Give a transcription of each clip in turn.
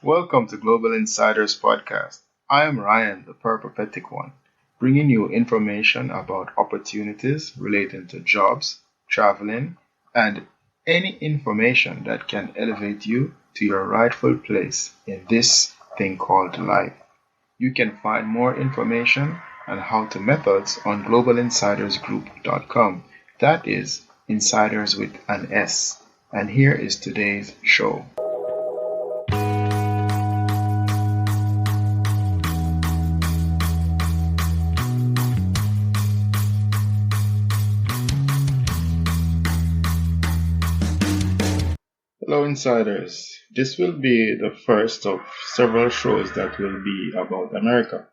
Welcome to Global Insiders Podcast. I am Ryan, the peripatetic one, bringing you information about opportunities relating to jobs, traveling, and any information that can elevate you to your rightful place in this thing called life. You can find more information and how to methods on globalinsidersgroup.com. That is insiders with an S. And here is today's show. Hello, insiders. This will be the first of several shows that will be about America.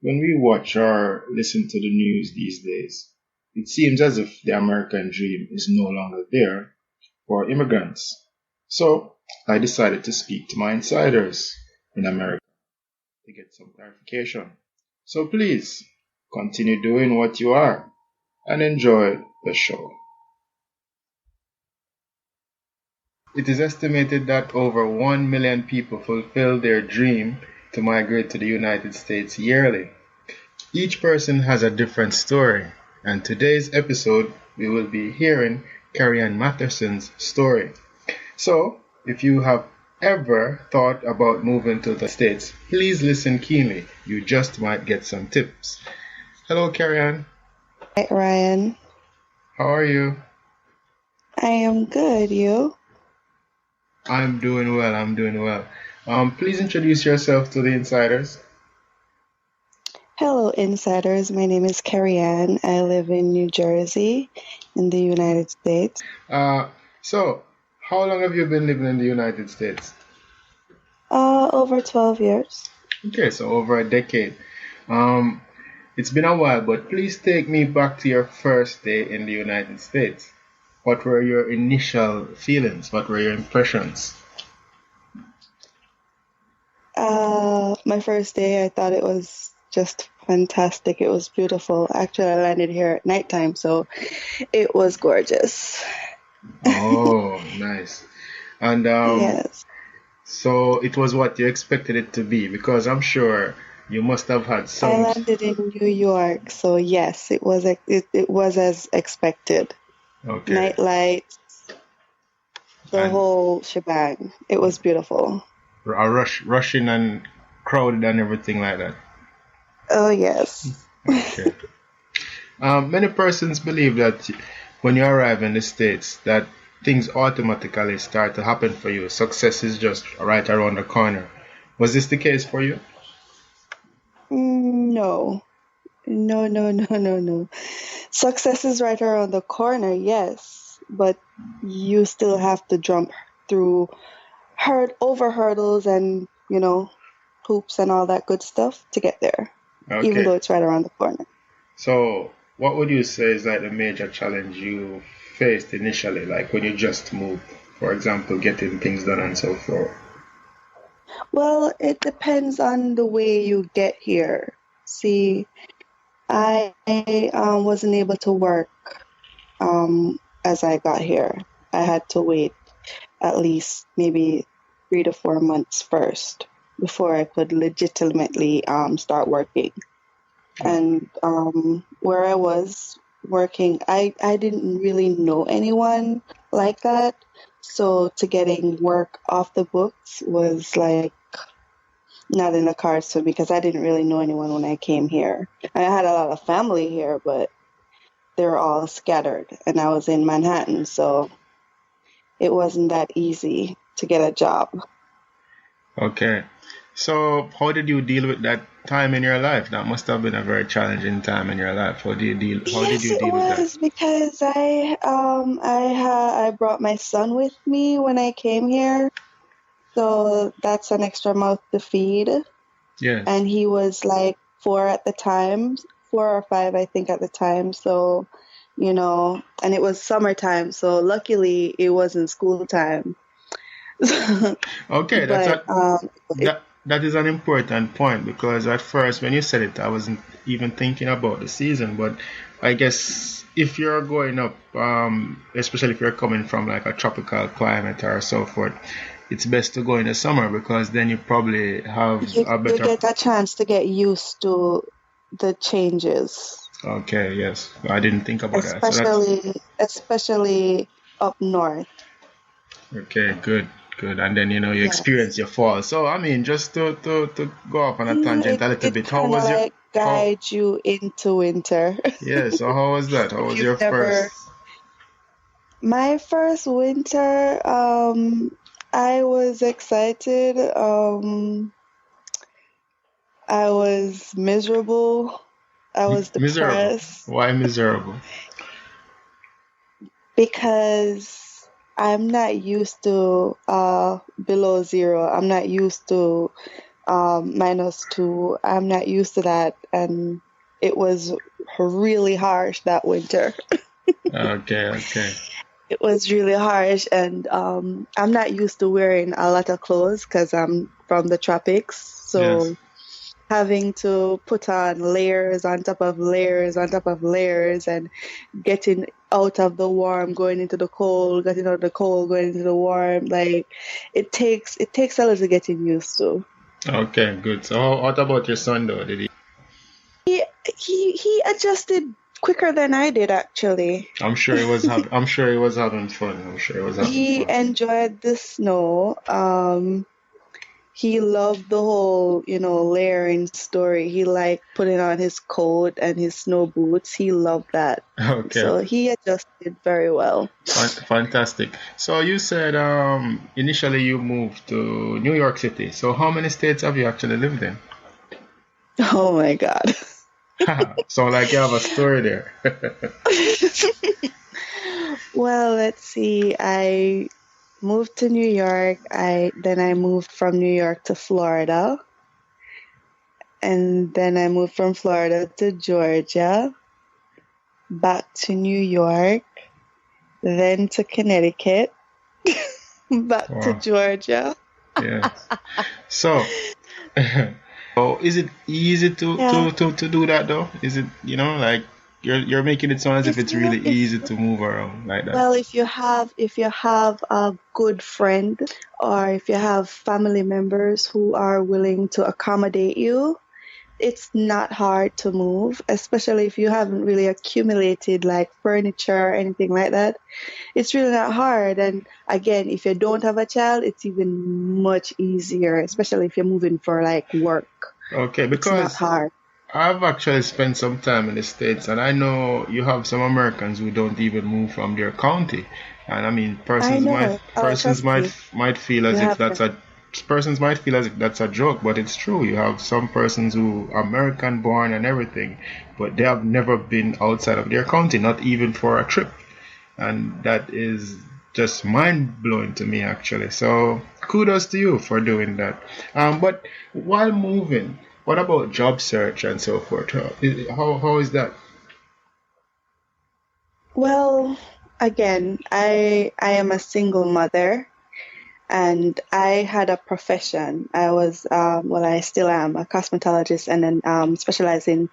When we watch or listen to the news these days, it seems as if the American dream is no longer there for immigrants. So, I decided to speak to my insiders in America to get some clarification. So, please continue doing what you are and enjoy the show. It is estimated that over 1 million people fulfill their dream to migrate to the United States yearly. Each person has a different story, and today's episode we will be hearing Carrie Ann Matherson's story. So, if you have ever thought about moving to the States, please listen keenly. You just might get some tips. Hello, Carrie Ann. Hi, Ryan. How are you? I am good. You? I'm doing well. Please introduce yourself to the insiders. Hello, insiders. My name is Carrie Ann. I live in New Jersey in the United States. So, how long have you been living in the United States? Over 12 years. Okay, so over a decade. It's been a while, but please take me back to your first day in the United States. What were your initial feelings? What were your impressions? My first day, I thought it was just fantastic. It was beautiful. Actually, I landed here at nighttime, so it was gorgeous. Oh, nice. And Yes. so it was what you expected it to be, because I'm sure you must have had I some. landed in New York, so yes, it was as expected. Okay, Night lights, the and whole shebang. It was beautiful. a rushing and crowded and everything like that. Oh, yes. Okay. Many persons believe that when you arrive in the States, that things automatically start to happen for you. Success is just right around the corner. Was this the case for you? No. No, no, no, no, no. Success is right around the corner, yes, but you still have to jump through over hurdles and, hoops and all that good stuff to get there, even Okay. though it's right around the corner. So, what would you say is like the major challenge you faced initially, like when you just moved, for example, getting things done and so forth? Well, it depends on the way you get here. See, I wasn't able to work as I got here. I had to wait at least maybe 3 to 4 months first before I could legitimately start working. And where I was working, I didn't really know anyone like that. So to getting work off the books was like not in the cards for me because I didn't really know anyone when I came here. I had a lot of family here, but they're all scattered, and I was in Manhattan, so it wasn't that easy to get a job. Okay. So, how did you deal with that time in your life? That must have been a very challenging time in your life. How did you Yes, it deal with that? was because I brought my son with me when I came here, so that's an extra mouth to feed. Yes. And he was like 4 or 5, I think, at the time. So, and it was summertime, so luckily it wasn't school time. Okay, But that is an important point, because at first when you said it, I wasn't even thinking about the season. But I guess if you're going up, especially if you're coming from like a tropical climate or so forth, it's best to go in the summer because then you probably have You a you better. get a chance to get used to the changes, Okay, yes, I didn't think about that. So that's especially up north. okay, good, good. And then you Yes. experience your fall. So I mean, just to go off on a tangent It a little it bit. How kind of was your like how? guides you into winter. Yeah. So how was that? How If was you've your never, first? my first winter, I was excited. I was miserable. I was Miserable. depressed Why miserable? because I'm not used to below zero. I'm not used to -2. I'm not used to that, and it was really harsh that winter. Okay, okay. It was really harsh, and I'm not used to wearing a lot of clothes because I'm from the tropics. Yes. So having to put on layers on top of layers on top of layers and getting out of the warm, going into the cold, getting out of the cold, going into the warm, like it takes a little getting used to. Okay, good. So what about your son though? Did he? He adjusted quicker than I did actually. I'm sure he was having fun. I'm sure he was having He fun. enjoyed the snow. He loved the whole, layering story. He liked putting on his coat and his snow boots. He loved that. Okay, So he adjusted very well. fantastic. So you said initially you moved to New York City. So how many states have you actually lived in? Oh my God. So like you have a story there. Well, let's see. I moved to New York. I moved from New York to Florida, and then I moved from Florida to Georgia, back to New York, then to Connecticut, back to Wow. Georgia. Yes. So, oh, is it easy Yeah. to do that though? Is it, like you're making it sound as if If it's you really if easy to move around like that. Well, if you have a good friend or if you have family members who are willing to accommodate you, it's not hard to move, especially if you haven't really accumulated like furniture or anything like that. It's really not hard. And again, if you don't have a child, it's even much easier, especially if you're moving for like work. Okay, It's not because hard. I've actually spent some time in the States, and I know you have some Americans who don't even move from their county. And I mean, I know it. Oh, persons trust me. might feel You as if have that's them. a persons might feel as if that's a joke, but it's true. You have some persons who are American born and everything, but they have never been outside of their county, not even for a trip. And that is just mind blowing to me actually. So kudos to you for doing that. But while moving, what about job search and so forth? How is that? Well, again, I am a single mother and I had a profession. I was well, I still am a cosmetologist and then specialize in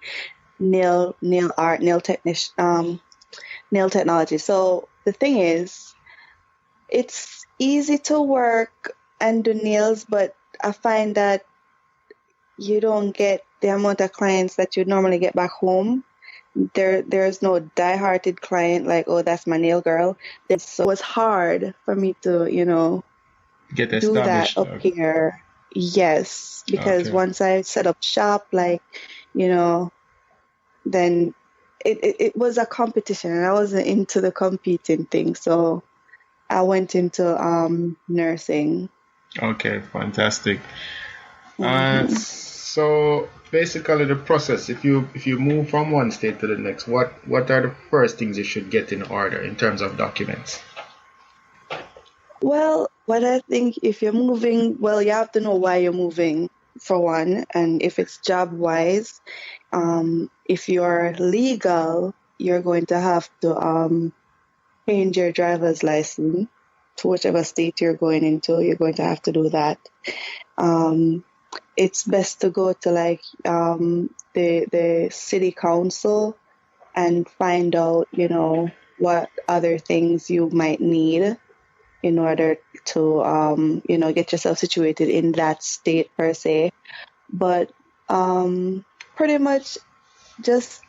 nail art, nail technology. So the thing is, it's easy to work and do nails, but I find that you don't get the amount of clients that you normally get back home. There's no die-hearted client like, oh, that's my nail girl. So it was hard for me to, Get do that established. up here. Yes, because Okay. once I set up shop, like, you know, then it was a competition and I wasn't into the competing thing. So I went into nursing. Okay, fantastic. Hmm. So basically the process, if you move from one state to the next, what are the first things you should get in order in terms of documents? Well, what I think if you're moving, well, you have to know why you're moving for one, and if it's job wise, if you're legal, you're going to have to change your driver's license to whichever state you're going into. You're going to have to do that. Um, it's best to go to like the city council and find out, what other things you might need. in order to get yourself situated in that state per se. But pretty much just,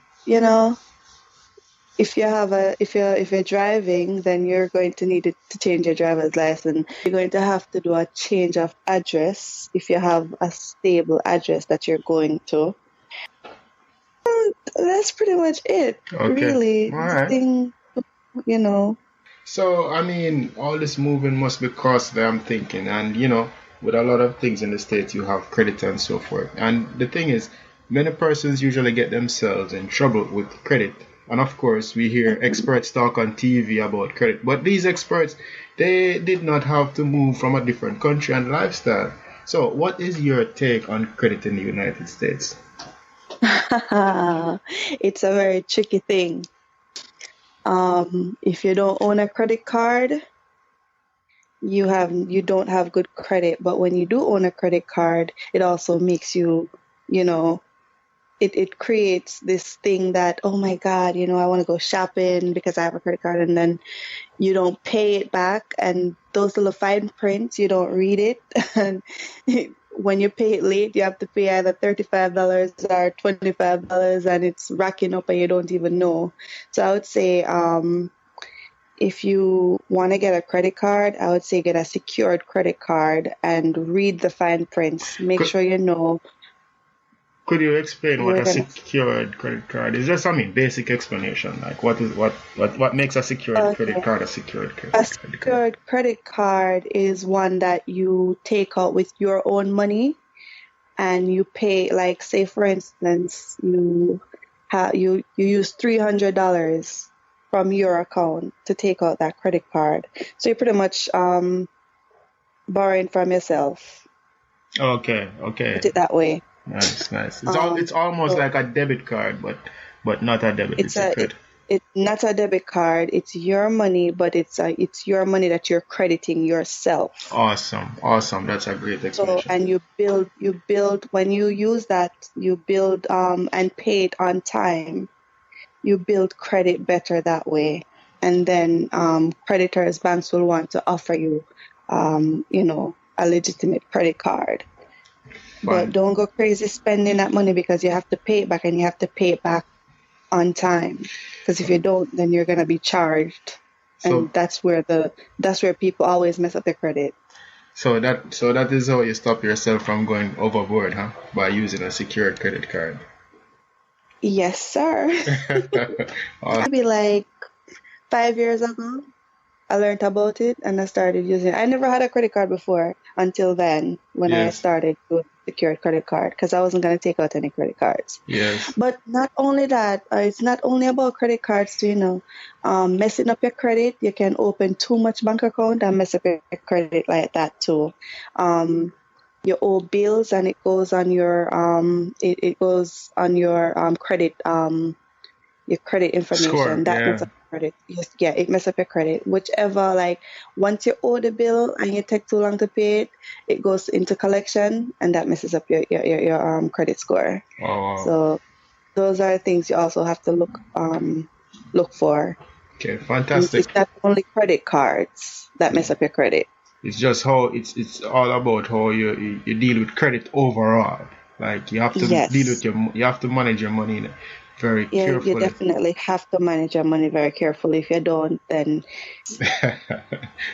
if you're driving, then you're going to need to change your driver's license. You're going to have to do a change of address if you have a stable address that you're going to. That's pretty much it, Okay. really. All right. Nothing, you know. So, I mean, all this moving must be costly, I'm thinking. And, with a lot of things in the States, you have credit and so forth. And the thing is, many persons usually get themselves in trouble with credit. And of course, we hear experts talk on TV about credit. But these experts, they did not have to move from a different country and lifestyle. So, what is your take on credit in the United States? It's a very tricky thing. If you don't own a credit card, you don't have good credit. But when you do own a credit card, it also makes you, you know, it creates this thing that, oh my God, I want to go shopping because I have a credit card, and then you don't pay it back, and those little fine prints, you don't read it. And when you pay it late, you have to pay either $35 or $25, and it's racking up and you don't even know. So I would say, if you want to get a credit card, I would say get a secured credit card and read the fine prints. Make Could, sure you know could you explain what you're a gonna. secured credit card is? Just, I mean, basic explanation. Like, what makes a secured credit Okay. card a secured A credit card? secured credit card is one that you take out with your own money, and you pay, like, say for instance, you use $300 from your account to take out that credit card. So you're pretty much borrowing from yourself. Okay, okay. Put it that way. Nice, nice. It's Um, almost so like a debit card, but not a debit. it's It's a a credit. it's not a debit card. It's your money, but it's your money that you're crediting yourself. Awesome, awesome. That's a great So, explanation. and you build when you use that, you build and pay it on time. You build credit better that way. And then creditors, banks will want to offer you, a legitimate credit card. But Fun. don't go crazy spending that money, because you have to pay it back, and you have to pay it back on time. Because if you don't, then you're gonna be charged. So And that's where people always mess up their credit. so that is how you stop yourself from going overboard, huh? By using a secured credit card. Yes, sir. Awesome. Maybe like 5 years ago, I learned about it and I started using it. I never had a credit card before until then, when I Yes, started with secured credit card, because I wasn't going to take out any credit cards. yes. But not only that, it's not only about credit cards too, messing up your credit. You can open too much bank account and mess up your credit like that too. Um, you owe bills, and it goes on your credit, your credit Score, information. That messes yeah. up your credit. Yes, yeah, it messes up your credit. Whichever, like, once you owe the bill and you take too long to pay it, it goes into collection, and that messes up your credit score. Oh, wow. So those are things you also have to look for. Okay, And fantastic. it's not only credit cards that mess up your credit. It's just how it's all about how you deal with credit overall. Like you have to deal with Yes, you have to manage your money very you carefully. definitely have to manage your money very carefully. If you don't, then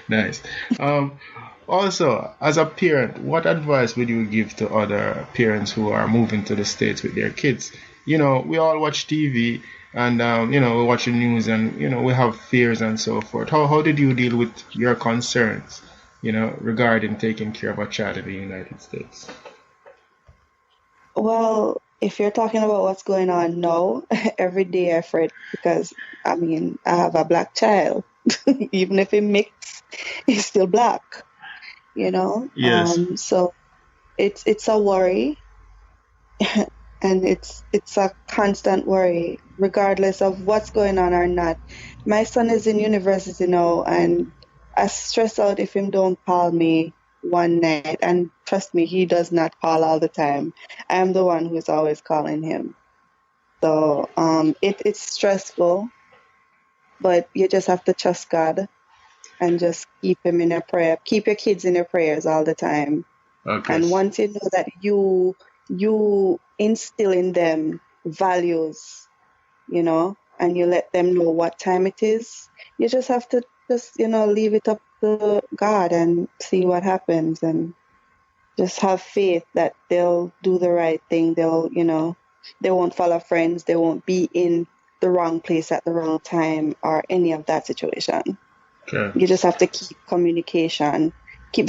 Nice. Um, Also, as a parent, what advice would you give to other parents who are moving to the States with their kids? We all watch TV and we watch the news and we have fears and so forth. How did you deal with your concerns, regarding taking care of a child in the United States? well, if you're talking about what's going on now, every day I fret, because I mean, I have a black child. Even if he mixed, he's still black, you know. Yes. So it's a worry, and it's a constant worry, regardless of what's going on or not. My son is in university now, and I stress out if him don't call me one night. And trust me, he does not call all the time. I am the one who is always calling him. So it's stressful, but you just have to trust God. and just keep him in your prayer. Keep your kids in your prayers all the time. Okay. And once you know that you instill in them values, and you let them know what time it is, you just have to just, leave it up to God and see what happens, and just have faith that they'll do the right thing. They won't follow friends. They won't be in the wrong place at the wrong time or any of that situation. Okay. You just have to keep the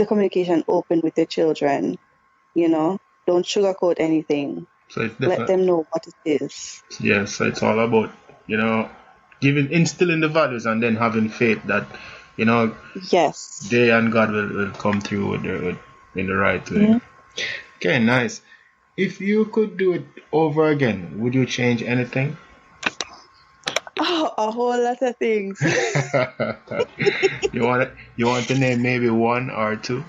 communication open with your children, don't sugarcoat anything. So it's Let definitely, them know what it is. yeah, so it's all about, instilling the values and then having faith that, Yes. they and God will come through in the right way. Mhm. Okay, nice. If you could do it over again, would you change anything? Oh, a whole lot of things. You want to name maybe one or two?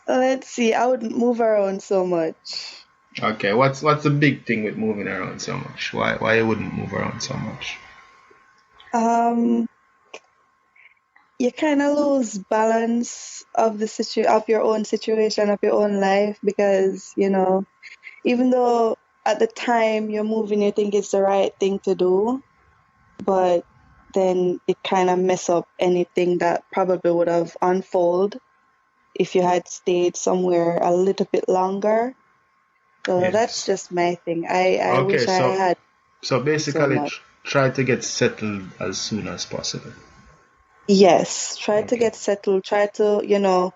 Let's see. I wouldn't move around so much. Okay, what's the big thing with moving around so much? Why you wouldn't move around so much? Um, you kind of lose balance of of your own situation, of your own life, because, even though at the time you're moving, you think it's the right thing to do, but then it kind of mess up anything that probably would have unfolded if you had stayed somewhere a little bit longer. So that's Yes. just my thing. I Okay, wish I so had so so basically much. try to get settled as soon as possible. Yes, try to Okay. get settled, try to,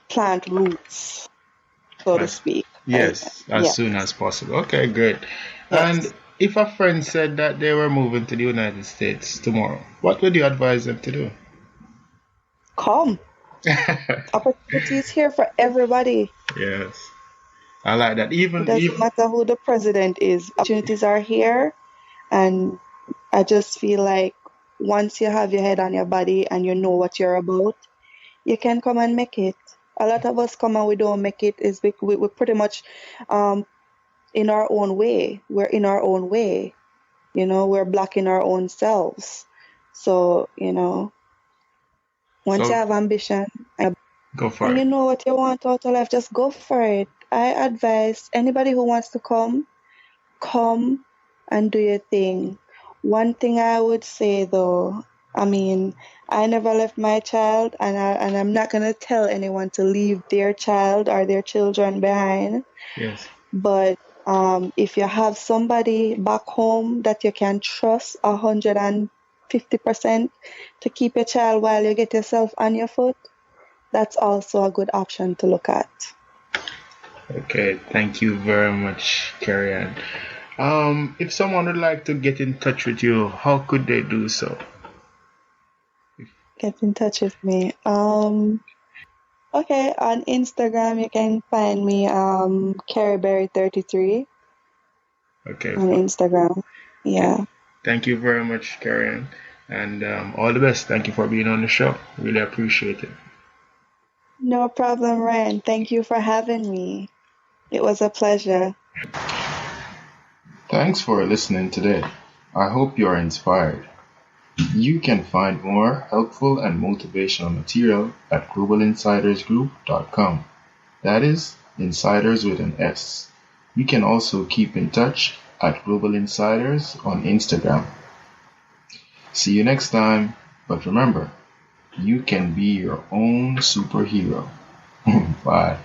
plant roots, so to As speak. yes, as Yeah, soon as possible. Okay, great. And yes. if a friend said that they were moving to the United States tomorrow, what would you advise them to do? Come. Opportunity is here for everybody. Yes, I like that. It Even doesn't even matter who the president is. Opportunities are here, and I just feel like once you have your head on your body and you know what you're about, you can come and make it. A lot of us come and we don't make it is we're pretty much um, in our own way. We're in our own way. We're blocking our own selves. So, once you so have ambition go for and it. you know what you want out of life, just go for it. I advise anybody who wants to come and do your thing. One thing I would say though, I mean, I never left my child, and I'm not gonna tell anyone to leave their child or their children behind. Yes. But if you have somebody back home that you can trust 150% to keep your child while you get yourself on your foot, that's also a good option to look at. Okay. Thank you very much, Carrie Ann. If someone would like to get in touch with you, how could they do so? Get in touch with me. Okay, on Instagram you can find me Carrieberry33 Okay. on Instagram. Okay. Yeah. Thank you very much, Carrie Ann. And all the best. Thank you for being on the show. Really appreciate it. No problem, Ryan. Thank you for having me. It was a pleasure. Thanks for listening today. I hope you are inspired. You can find more helpful and motivational material at globalinsidersgroup.com. That is, insiders with an S. You can also keep in touch at Global Insiders on Instagram. See you next time, but remember, you can be your own superhero. Bye.